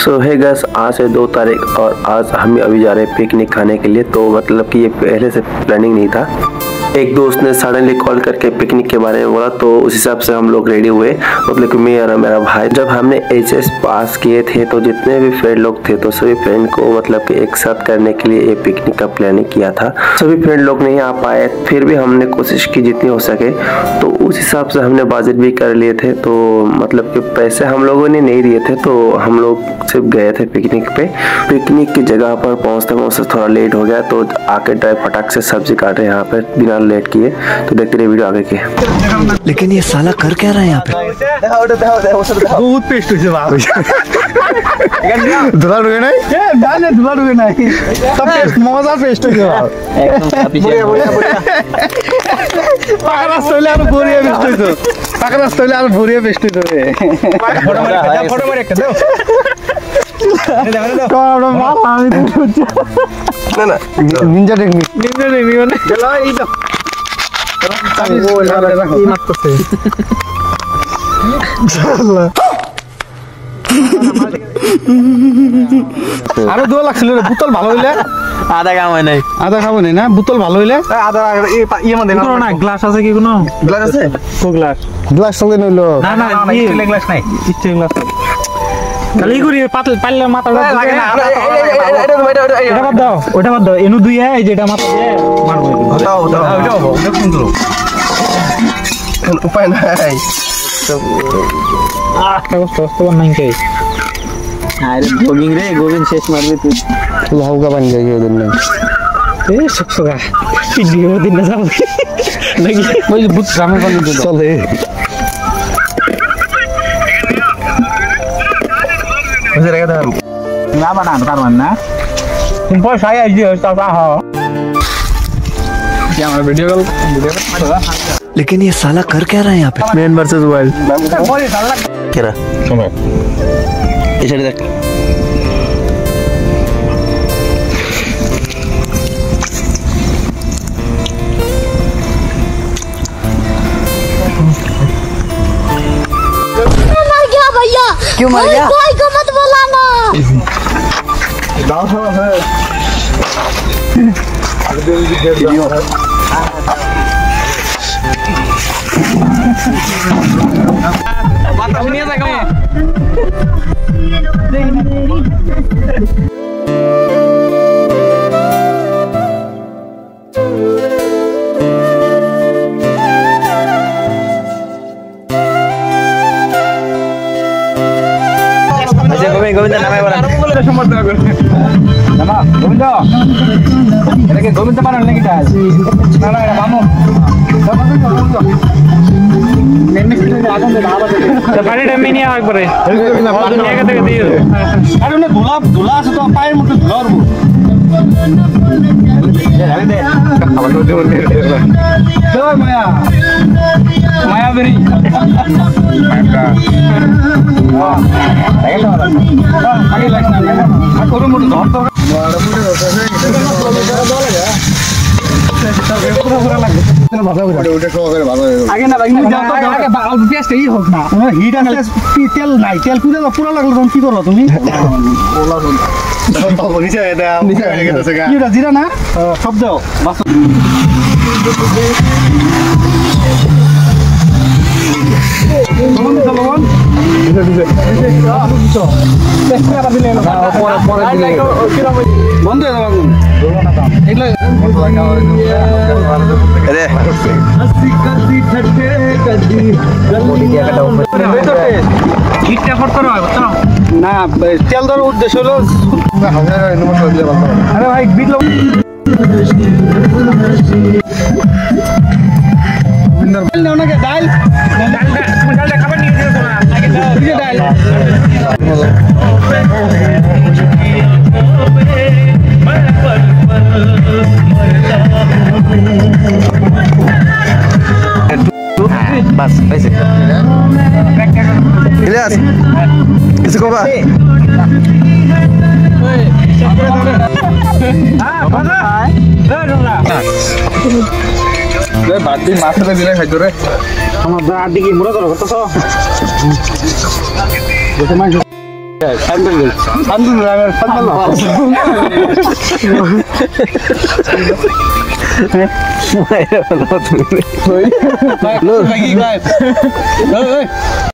सो है गैस, आज है 2 तारीख और आज हम अभी जा रहे हैं पिकनिक खाने के लिए। तो मतलब कि ये पहले से प्लानिंग नहीं था। एक दोस्त ने सडनली कॉल करके पिकनिक के बारे में बोला, तो उस हिसाब से हम लोग रेडी हुए। मतलब कि मैं और मेरा भाई, जब हमने एचएस पास किए थे तो जितने भी फ्रेंड लोग थे तो सभी फ्रेंड को मतलब कि एक साथ करने के लिए ये पिकनिक का प्लानिंग किया था। सभी फ्रेंड लोग नहीं आ पाए, फिर भी हमने कोशिश की जितनी हो सके। तो उस हिसाब से हमने बजट भी कर लिए थे। तो मतलब कि पैसे हम लोगों ने नहीं दिए थे, तो हम लोग सिर्फ गए थे पिकनिक पे। पिकनिक की जगह पर पहुँचते पहुँचते थोड़ा लेट हो गया, तो आके ड्राइव फटाक से सब्जी काट रहे हैं यहाँ पे बिना लेट किए। तो देखते रहे वीडियो आगे के। लेकिन ये साला कर क्या रहा है यहाँ पे? बहुत पेस्ट हो धुला रुके नहीं, धुला रुके नहीं, सब पेस्ट मजा पेस्ट हो पाकरा स्टाइल আর ভরিয়ে পেস্ট হইতো, পাকরা স্টাইল আর ভরিয়ে পেস্ট হইতো রে। ফটো মার একটা দাও, দাও মাল আমি তো না না নিনজা টেকনিক মানে চলো এই তো আরো 2 লাখ ছিল রে। বোতল ভালো হইলে আধা কাম হয় নাই, আধা খাবো নাই না। বোতল ভালো হইলে আধা ইয়ে মধ্যে না। গ্লাস আছে কি কোনো? গ্লাস আছে, কো গ্লাস? গ্লাস সঙ্গে নইলো না না, স্টিলের গ্লাস নাই, স্টিলের গ্লাস খালি করি পাতল পাল্লা মাথা লাগে না। এটা বাদ দাও, ওটা বাদ দাও, এনু দুই এই যেটা মাথা দিয়ে মারবো। দাও দাও দাও, দেখুন তো উপায় নাই। কষ্ট নাই কে আরে গোবিং রে, গোবিং শেষ মারবে তুই। লহৌকা বান যাই ওদের নাই এ সকসগা ভিডিও দিন না যাও নাকি ওই বুত গ্রামে বান দিল চলে। বুঝে রেখে দাও না বানান কারণ না তুমি পয়সা আই দিও তাও হ কি আমার ভিডিও কল लेकिन ये साला कर क्या रहा है यहाँ पे? मैन वर्सेस वाइल्ड क्या रहा समय इसे देख। मर गया भैया। क्यों मर गया? कोई को मत बुलाना। গোবিন্দ নামে বলা সম্বর্ধনা করে নামা গোবিন্দ। এটা কি গোবিন্দ মারান নাকি? না না, এটা মামু। পানিটা মিনি একবারে দুনিয়া থেকে দিয়ে আরে ওনে ধুলা ধুলা আছে তো পায়ের মধ্যে ধুলা উঠবো। মায়া মায়া বেরি আগে লাগ না করো মোটে ধর তো আগে না আগে পেস্ট এই হোক না, হিট আসলে তেল নাই, তেল পুরো লাগলো তখন কি করো তুমি? জিরা না সব দাও বন্ধ না। তেল দেওয়ার উদ্দেশ্য হলো আরে ভাই বিট ওনাকে ডাল ডালটা খাবার নিয়ে ডাল बस ऐसे इसको बा ভাত দিয়ে মাছটা দিলে খাইতো রে আমার দাঁড় দিকে মুড়া করো কত Look.